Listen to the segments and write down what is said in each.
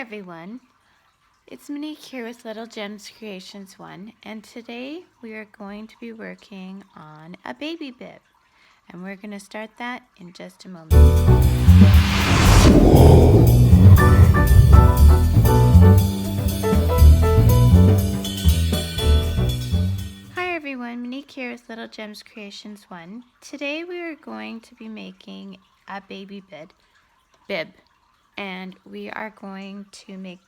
everyone, it's Monique here with Little Gems Creations 1, and today we are going to be working on a baby bib, and we're going to start that in just a moment. Hi everyone, Monique here with Little Gems Creations 1. Today we are going to be making a baby bib, and we are going to make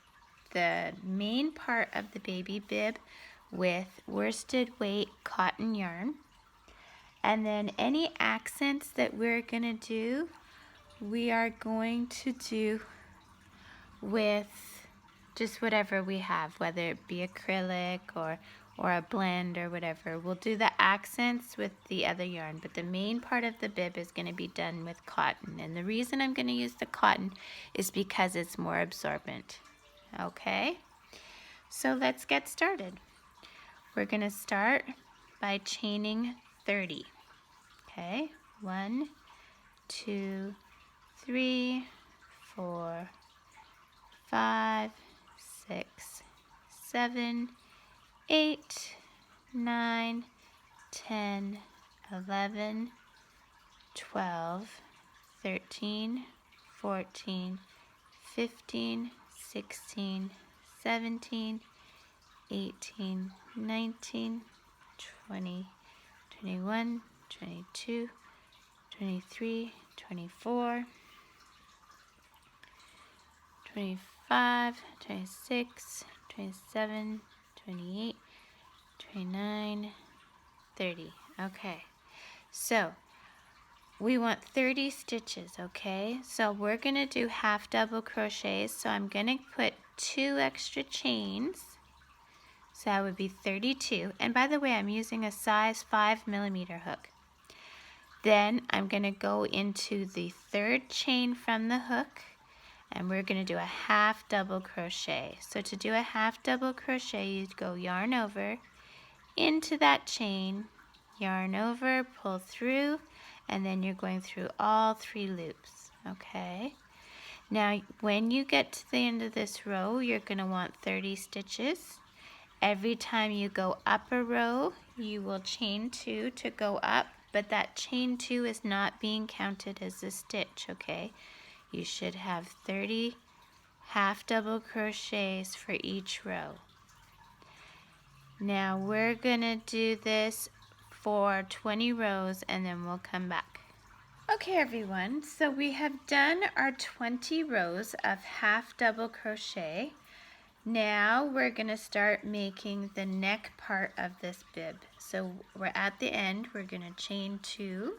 the main part of the baby bib with worsted weight cotton yarn, and then any accents that we're going to do, we are going to do with just whatever we have, whether it be acrylic or a blend or whatever. We'll do the accents with the other yarn, but the main part of the bib is going to be done with cotton, and the reason I'm going to use the cotton is because it's more absorbent. Okay, so let's get started. We're going to start by chaining 30. Okay, 1, 2, 3, 4, 5, 6, 7, 8, 9, 10, 11, 12, 13, 14, 15, 16, 17, 18, 19, 20, 21, 22, 23, 24, 25, 26, 27, 28, 29, 30. Okay, so we want 30 stitches, okay? So we're going to do half double crochets. So I'm going to put 2 extra chains. So that would be 32. And by the way, I'm using a size 5mm hook. Then I'm going to go into the 3rd chain from the hook, and we're going to do a half double crochet. So to do a half double crochet, you go yarn over into that chain, yarn over, pull through, and then you're going through all 3 loops. Okay, now when you get to the end of this row, you're going to want 30 stitches. Every time you go up a row, you will chain 2 to go up, but that chain 2 is not being counted as a stitch, okay? You should have 30 half double crochets for each row. Now we're gonna do this for 20 rows and then we'll come back. Okay everyone, so we have done our 20 rows of half double crochet. Now we're gonna start making the neck part of this bib. So we're at the end, we're gonna chain 2,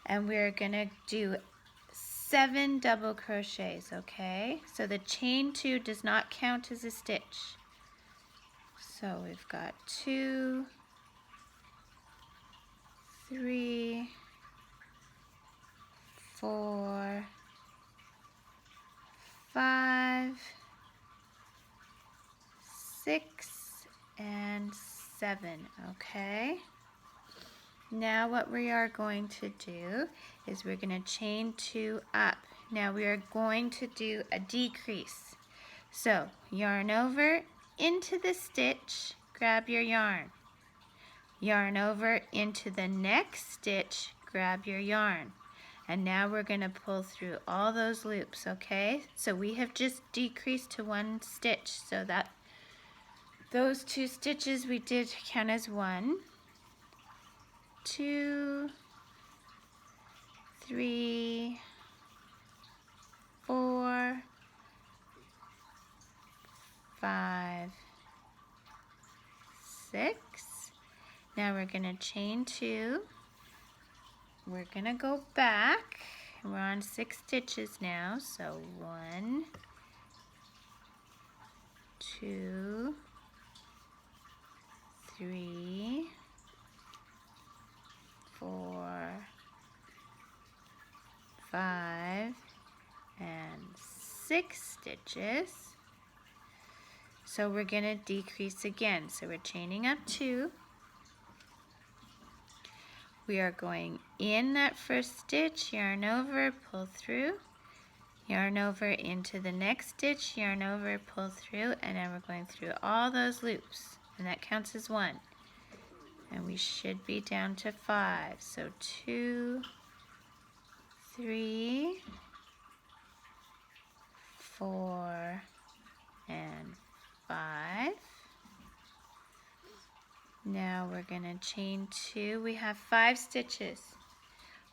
and we're gonna do 7 double crochets, okay? So the chain 2 does not count as a stitch. So we've got 2, 3, 4, 5, 6, and 7, okay? Now what we are going to do is we're going to chain 2 up. Now we are going to do a decrease. So yarn over into the stitch, grab your yarn. Yarn over into the next stitch, grab your yarn. And now we're going to pull through all those loops, okay? So we have just decreased to 1 stitch, so that those 2 stitches we did count as 1, 2, 3, 4, 5, 6. Now we're going to chain 2. We're going to go back. We're on 6 stitches now. So 1, 2, 3, 4, 5, and 6 stitches. So we're going to decrease again. So we're chaining up 2. We are going in that first stitch, yarn over, pull through, yarn over into the next stitch, yarn over, pull through, and now we're going through all those loops, and that counts as 1. And we should be down to 5. So 2, 3, 4, and 5. Now we're going to chain 2. We have 5 stitches.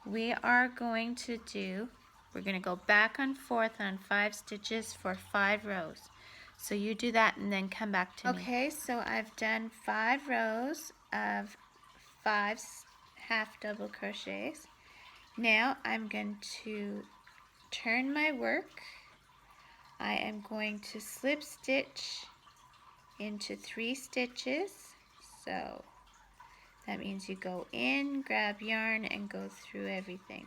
We are going to do, we're going to go back and forth on 5 stitches for 5 rows. So you do that and then come back to me. Okay, so I've done 5 rows of 5 half double crochets. Now I'm going to turn my work. I am going to slip stitch into 3 stitches. So that means you go in, grab yarn, and go through everything.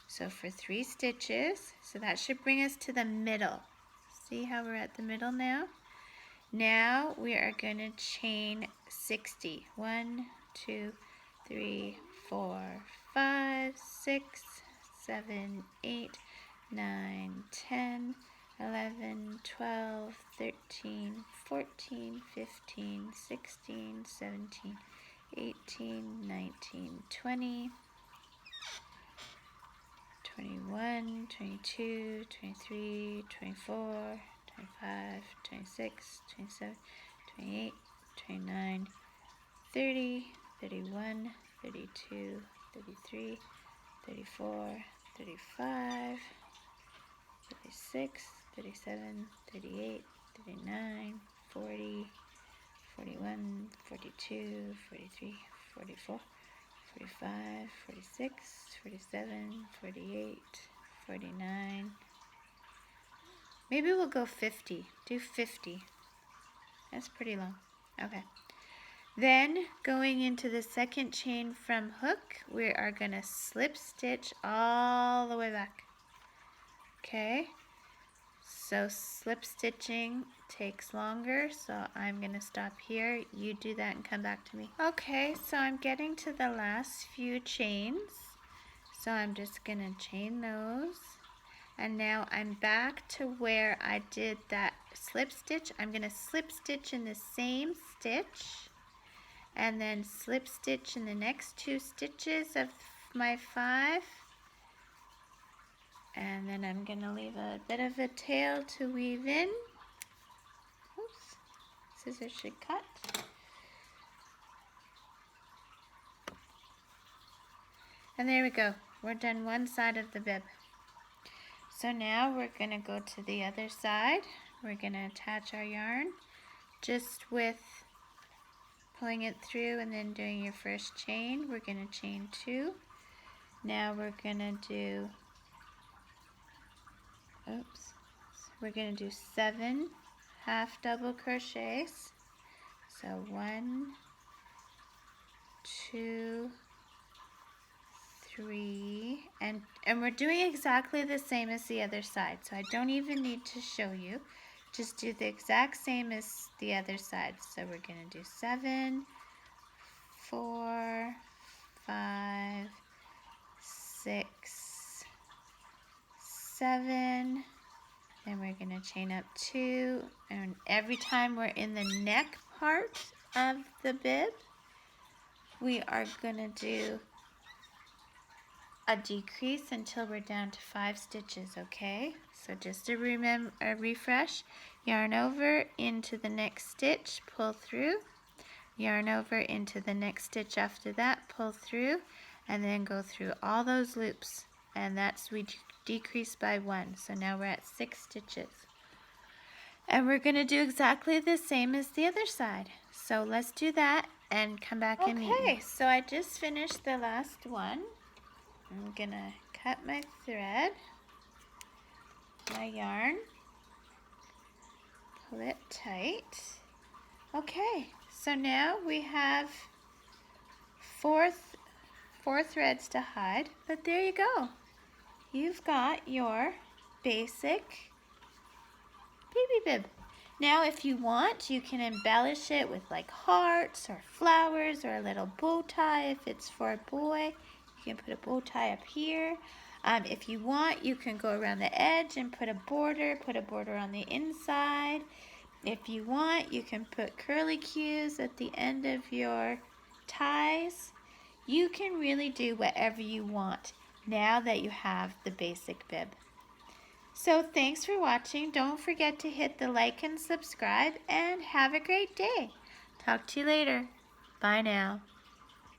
So for 3 stitches, so that should bring us to the middle. See how we're at the middle now? Now we are going to chain 60. 1, 2, 3, 4, 5, 6, 7, 8, 9, 10, 11, 12, 13, 14, 15, 16, 17, 18, 19, 20, 21, 22, 23, 24, 25, 26, 27, 28, 29, 30, 31, 32, 33, 34, 35, 36, 37, 38, 39, 40, 41, 42, 43, 44, 45, 46, 47, 48, 49. Maybe we'll go 50. Do 50. That's pretty long. Okay. Then going into the second chain from hook, we are going to slip stitch all the way back. Okay. So slip stitching takes longer, so I'm going to stop here. You do that and come back to me. Okay, so I'm getting to the last few chains. So I'm just going to chain those. And now I'm back to where I did that slip stitch. I'm going to slip stitch in the same stitch and then slip stitch in the next 2 stitches of my 5. And then I'm going to leave a bit of a tail to weave in. Oops, scissors should cut. And there we go. We're done one side of the bib. So now we're going to go to the other side. We're going to attach our yarn just with pulling it through and then doing your first chain. We're going to chain 2. Now we're going to do, we're going to do 7 half double crochets. So 1, 2, 3, and we're doing exactly the same as the other side, so I don't even need to show you. Just do the exact same as the other side. So we're going to do 7, 4, 5, 6, 7, then we're going to chain up 2, and every time we're in the neck part of the bib, we are going to do a decrease until we're down to 5 stitches, okay? So just to remember, a refresh, yarn over into the next stitch, pull through, yarn over into the next stitch after that, pull through, and then go through all those loops, and that's we decrease by 1. So now we're at 6 stitches. And we're going to do exactly the same as the other side. So let's do that and come back and meet me. Okay, so I just finished the last one. I'm going to cut my thread, my yarn, pull it tight. Okay, so now we have 4 threads to hide, but there you go. You've got your basic baby bib. Now if you want, you can embellish it with like hearts or flowers or a little bow tie if it's for a boy. You can put a bow tie up here. If you want, you can go around the edge and put a border on the inside. If you want, you can put curlicues at the end of your ties. You can really do whatever you want now that you have the basic bib. So thanks for watching. Don't forget to hit the like and subscribe, and have a great day. Talk to you later. Bye now.